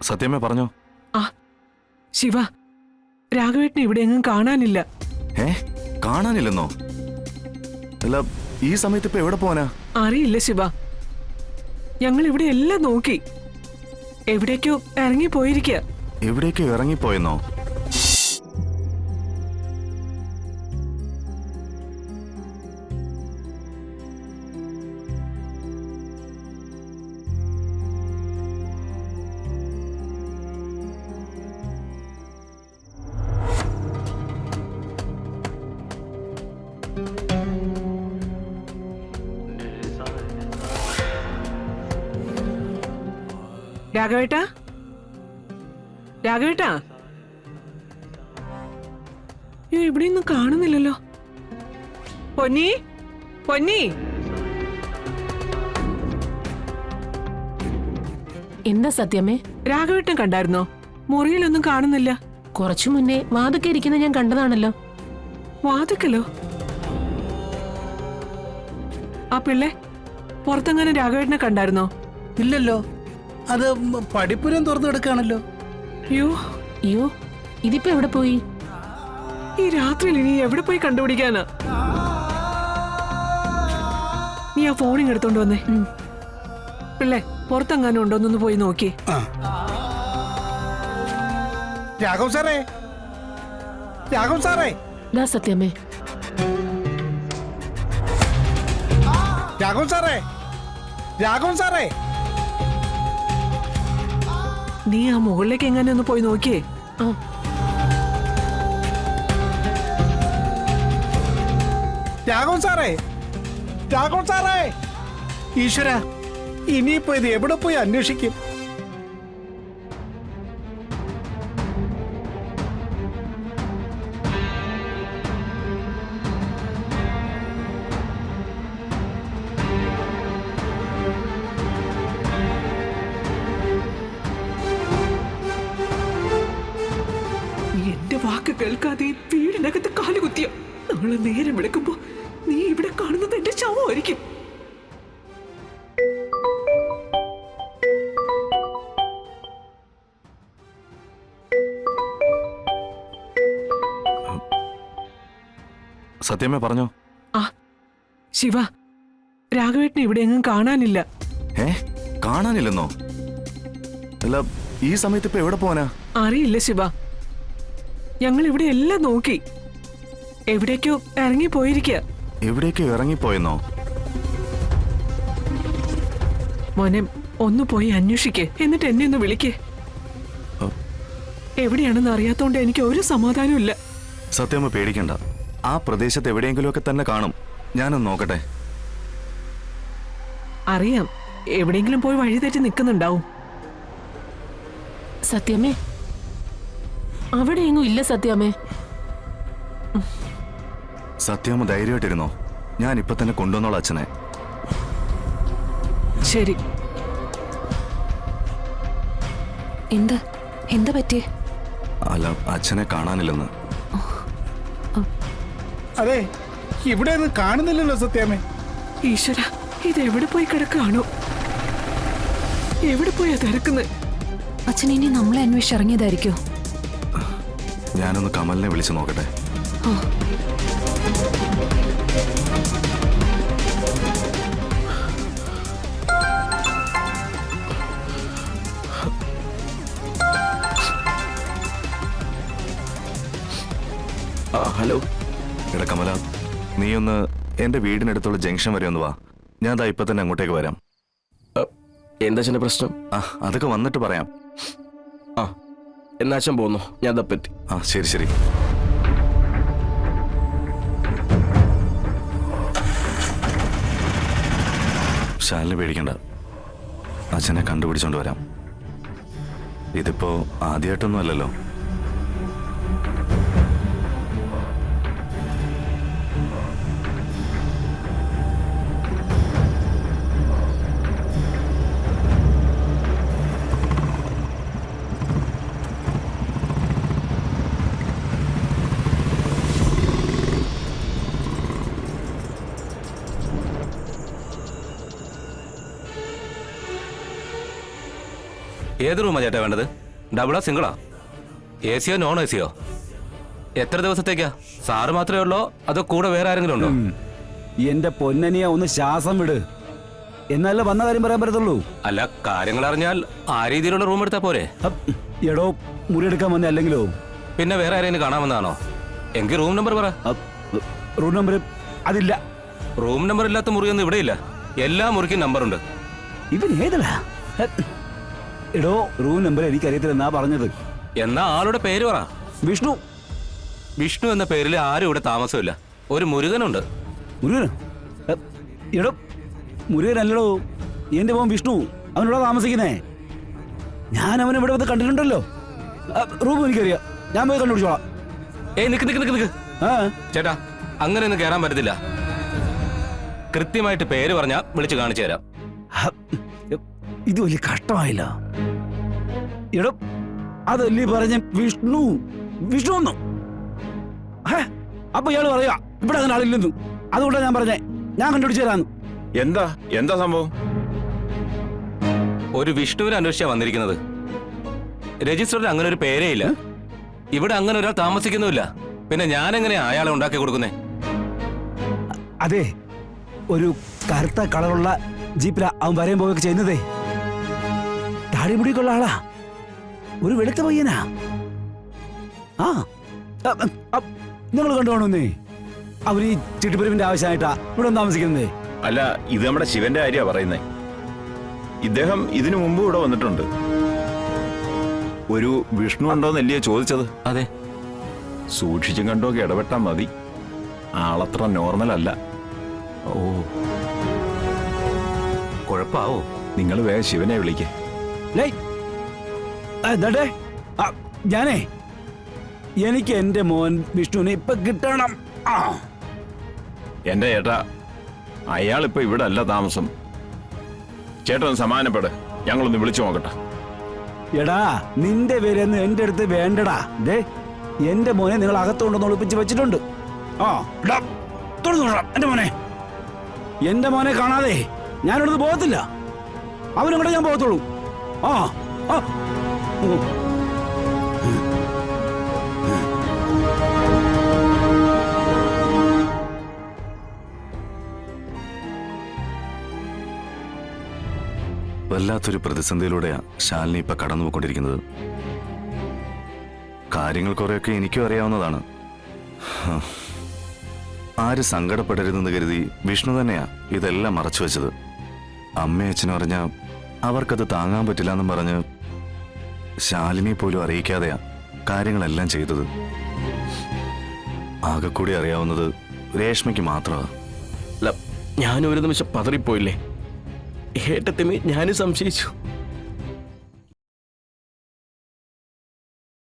സത്യമേ പറഞ്ഞോ. ആ ശിവ, രാഘവേട്ടനെ ഇവിടെ എങ്ങും കാണാനില്ല. കാണാനില്ലെന്നോ? അല്ല, ഈ സമയത്ത് ഇപ്പൊ എവിടെ പോവാനാ? അറിയില്ല ശിവ, ഞങ്ങൾ ഇവിടെ എല്ലാം നോക്കി. എവിടേക്കോ ഇറങ്ങിപ്പോയിരിക്കുക. എവിടേക്കോ ഇറങ്ങിപ്പോയെന്നോ? രാഘവേട്ടാ, രാഘവേട്ടാ, ഇവിടെയൊന്നും കാണുന്നില്ലല്ലോ. പൊന്നി, പൊന്നി. എന്താ സത്യമേ? രാഘവേട്ടൻ കണ്ടായിരുന്നോ? മുറിയിലൊന്നും കാണുന്നില്ല. കുറച്ചു മുന്നേ വാതൊക്കെ ഇരിക്കുന്ന ഞാൻ കണ്ടതാണല്ലോ. വാതുക്കലോ? ആ പിള്ളേ പുറത്തെങ്ങനെ രാഘവേട്ടനെ കണ്ടായിരുന്നോ? ഇല്ലല്ലോ, അത് പടിപ്പുരം തുറന്നു കിടക്കാണല്ലോ. അയ്യോ, ഇതിപ്പോ എവിടെ പോയി? ഈ രാത്രിയിൽ ഇനി എവിടെ പോയി കണ്ടുപിടിക്കാനാ? നീ ആ ഫോണിങ് എടുത്തോണ്ട് വന്നേ. പിള്ളേ പുറത്തെങ്ങാനും ഉണ്ടോന്നൊന്ന് പോയി നോക്കി. രാഘവ് സാറേ, രാഘവ് സാറേ. സത്യമേ, രാഘവ് സാറേ, രാഘവ് സാറേ. നീ ആ മുകളിലേക്ക് എങ്ങനെ ഒന്ന് പോയി നോക്കിയേ. രാഘവ് സാറേ, രാഘവ് സാറേ. ഈശ്വര, ഇനിയിപ്പോ ഇത് എവിടെ പോയി അന്വേഷിക്കും? എന്റെ വാക്ക് കേൾക്കാതെ വീടിനകത്ത് കാലുകുത്തിയ നാളെ നേരം വിളിക്കുമ്പോ നീ ഇവിടെ കാണുന്നത് എന്റെ ശവമായിരിക്കും. സത്യമേ പറഞ്ഞോ. ആ ശിവ, രാഘവേട്ടനെ ഇവിടെ എങ്ങും കാണാനില്ല. കാണാനില്ലെന്നോ? അല്ല, ഈ സമയത്ത് ഇപ്പൊ എവിടെ പോവാനാ? അറിയില്ല ശിവ, ഞങ്ങൾ ഇവിടെ എല്ലാം നോക്കി. എവിടേക്കോ ഇറങ്ങിപ്പോയിരിക്കുക. എവിടേക്കോ ഇറങ്ങിപ്പോയെന്നോ? മോനെ ഒന്ന് പോയി അന്വേഷിക്കേ, എന്നിട്ട് എന്നെ ഒന്ന് വിളിക്കേ. എവിടെയാണെന്ന് അറിയാത്തോണ്ട് എനിക്ക് ഒരു സമാധാനവും ഇല്ല. സത്യമ പേടിക്കണ്ട, ആ പ്രദേശത്ത് എവിടെയെങ്കിലും ഒക്കെ തന്നെ കാണും. ഞാനൊന്ന് നോക്കട്ടെ. അറിയാം, എവിടെയെങ്കിലും പോയി വഴി തെറ്റി നിൽക്കുന്നുണ്ടാവും. സത്യമേ, അവിടെ എങ്ങും ഇല്ല സത്യമേ. സത്യമ ധൈര്യമായിട്ടിരുന്നോ, ഞാൻ ഇപ്പൊ തന്നെ കൊണ്ടുവന്നോളാം അച്ഛനെ. ശരി. എന്താ എന്താ പറ്റിയേ? അല്ല, അച്ഛനെ കാണാനില്ലെന്ന്. അതെ, ഇവിടെ ഒന്നും കാണുന്നില്ലല്ലോ സത്യമേ. ഈശ്വര, ഇത് എവിടെ പോയി കിടക്കാണോ? എവിടെ പോയാ തിരക്കുന്നത്? അച്ഛൻ ഇനി നമ്മളെ അന്വേഷിച്ചിറങ്ങിയതായിരിക്കോ? ഞാനൊന്ന് കമലിനെ വിളിച്ചു നോക്കട്ടെ. ഹലോ. എടാ കമല, നീ ഒന്ന് എന്റെ വീടിനടുത്തുള്ള ജംഗ്ഷൻ വരെ ഒന്ന് വാ. ഞാൻ ദാ ഇപ്പൊ തന്നെ അങ്ങോട്ടേക്ക് വരാം. എന്താ അച്ഛൻ്റെ പ്രശ്നം? അതൊക്കെ വന്നിട്ട് പറയാം. എന്നാ അച്ഛൻ പോന്നോ, ഞാൻ ദപ്പെത്തി. ശരി ശരി. ശാലിന് പേടിക്കണ്ട, അച്ഛനെ കണ്ടുപിടിച്ചോണ്ട് വരാം. ഇതിപ്പോ ആദ്യമായിട്ടൊന്നും അല്ലല്ലോ. ഏത് റൂമാ ചേട്ടാ വേണ്ടത്? ഡബിളാ സിംഗിളാ? എ സിയോ നോൺ എ സിയോ? എത്ര ദിവസത്തേക്കാ? സാറ് മാത്രമേ ഉള്ളോ അതോ കൂടെ വേറെ ആരെങ്കിലും ഉണ്ടോ? എന്റെ പൊന്നനിയ ഒന്ന് ശ്വാസം വിട്, എന്നല്ല വന്ന കാര്യം പറയാൻ പറ്റത്തുള്ളൂ. അല്ല, കാര്യങ്ങൾ അറിഞ്ഞാൽ ആ രീതിയിലുള്ള റൂം എടുത്താ പോരെ? എടോ, മുറിയെടുക്കാൻ വന്നേ അല്ലെങ്കിലോ? പിന്നെ വേറെ ആരെങ്കിലും കാണാമെന്നാണോ? എങ്കിൽ റൂം നമ്പർ പറ. റൂം നമ്പർ അതില്ല. റൂം നമ്പർ ഇല്ലാത്ത മുറിയൊന്നും ഇവിടെ ഇല്ല. എല്ലാ മുറിക്കും നമ്പറുണ്ട്. ഇവൻ ഏതടാ? എടോ, റൂം നമ്പർ എനിക്കറിയത്തില്ലെന്നാ പറഞ്ഞത്. എന്നാ ആളുടെ പേര് പറ. വിഷ്ണു. വിഷ്ണു എന്ന പേരിൽ ആരും ഇവിടെ താമസമില്ല. ഒരു മുരുകനുണ്ട്. മുരുകനോ? എടോ, മുരുകനല്ലടോ, എന്റെ മോൻ വിഷ്ണു. അവനിവിടെ താമസിക്കുന്നേ. ഞാൻ അവനെ ഇവിടെ വന്ന് കണ്ടിട്ടുണ്ടല്ലോ. റൂം എനിക്കറിയാം, ഞാൻ പോയി കണ്ടുപിടിച്ചോളാം. ഏയ് നിക്ക് നിക്ക് നിക്ക് നിക്ക്. ആ ചേട്ടാ, അങ്ങനെയൊന്നും കയറാൻ പറ്റത്തില്ല. കൃത്യമായിട്ട് പേര് പറഞ്ഞാ വിളിച്ച് കാണിച്ചു തരാം. ഇത് വലിയ കഷ്ടമായില്ല. എടോ, അതല്ലേ പറഞ്ഞ വിഷ്ണു വിഷ്ണു ഒന്നു. അപ്പൊ ഇയാള് പറയാ ഇവിടെ അങ്ങനെ ആളില്ലെന്നു. അതുകൊണ്ടാണ് ഞാൻ പറഞ്ഞേ ഞാൻ കണ്ടുപിടിച്ചു തരാന്ന്. എന്താ സംഭവം? ഒരു വിഷ്ണുവിനെ അന്വേഷിച്ചാ വന്നിരിക്കുന്നത്. രജിസ്റ്ററിൽ അങ്ങനെ ഒരു പേരേ ഇല്ല. ഇവിടെ അങ്ങനെ ഒരാൾ താമസിക്കുന്നുമില്ല. പിന്നെ ഞാൻ എങ്ങനെയാ അയാളെ ഉണ്ടാക്കി കൊടുക്കുന്നേ? അതെ, ഒരു കറുത്ത കളറുള്ള ജീപ്പിലാ അവൻ വരെയും പോവുകയൊക്കെ ചെയ്യുന്നതേ. താടിമുടിയൊക്കെയുള്ള ആളാ, ഒരു വെളുത്ത പയ്യനാ. ആ നിങ്ങൾ കണ്ടു കാണുന്നേ. അവർ ഈ ചിട്ടിപ്പിരിവിന്റെ ആവശ്യമായിട്ടാ ഇവിടെ താമസിക്കുന്നതേ. അല്ല, ഇത് നമ്മുടെ ശിവന്റെ കാര്യ പറയുന്നേ. ഇദ്ദേഹം ഇതിനു മുമ്പ് ഇവിടെ വന്നിട്ടുണ്ട്. ഒരു വിഷ്ണു ഉണ്ടോന്നല്ലേ ചോദിച്ചത്? അതെ. സൂക്ഷിച്ചും കണ്ടൊക്കെ ഇടപെട്ടാ മതി. ആളത്ര നോർമൽ അല്ല. ഓ, കുഴപ്പാവോ? നിങ്ങൾ വേഗം ശിവനെ വിളിക്കേ. ഞാനേ, എനിക്ക് എന്റെ മോൻ വിഷ്ണുവിനെ ഇപ്പൊ കിട്ടണം. എന്റെ ചേട്ടാ, അയാളിപ്പോ ഇവിടെ അല്ല താമസം. ചേട്ടൻ സമാധാനപ്പെട്, ഞങ്ങളൊന്ന് വിളിച്ചു നോക്കട്ടെ. എടാ, നിന്റെ പേരൊന്നും എന്റെ അടുത്ത് വേണ്ടടാ. ദേ, എന്റെ മോനെ നിങ്ങൾ അകത്തുകൊണ്ടൊന്ന് ഒളിപ്പിച്ച് വെച്ചിട്ടുണ്ട്. എന്റെ മോനെ, എന്റെ മോനെ കാണാതെ ഞാനിവിടുന്ന് പോകത്തില്ല. അവനും കൂടെ ഞാൻ പോകത്തുള്ളൂ. ആ ആ വല്ലാത്തൊരു പ്രതിസന്ധിയിലൂടെയാ ശാലിനി ഇപ്പൊ കടന്നുപോയിക്കൊണ്ടിരിക്കുന്നത്. കാര്യങ്ങൾ കുറെയൊക്കെ എനിക്കും അറിയാവുന്നതാണ്. ആര് സങ്കടപ്പെടരുതെന്ന് കരുതി വിഷ്ണു തന്നെയാ ഇതെല്ലാം മറച്ചു വെച്ചത്. അമ്മയും അച്ഛനും അറിഞ്ഞ അവർക്കത് താങ്ങാൻ പറ്റില്ല എന്നും പറഞ്ഞ് ശാലിനി പോലും അറിയിക്കാതെയാ കാര്യങ്ങളെല്ലാം ചെയ്തത്. ആകെ കൂടി അറിയാവുന്നത് രേഷ്മയ്ക്ക് മാത്രമാ. ഞാനും ഒരു നിമിഷം പതറിപ്പോയില്ലേ. ഏട്ടത്തിനെ ഞാനും സംശയിച്ചു.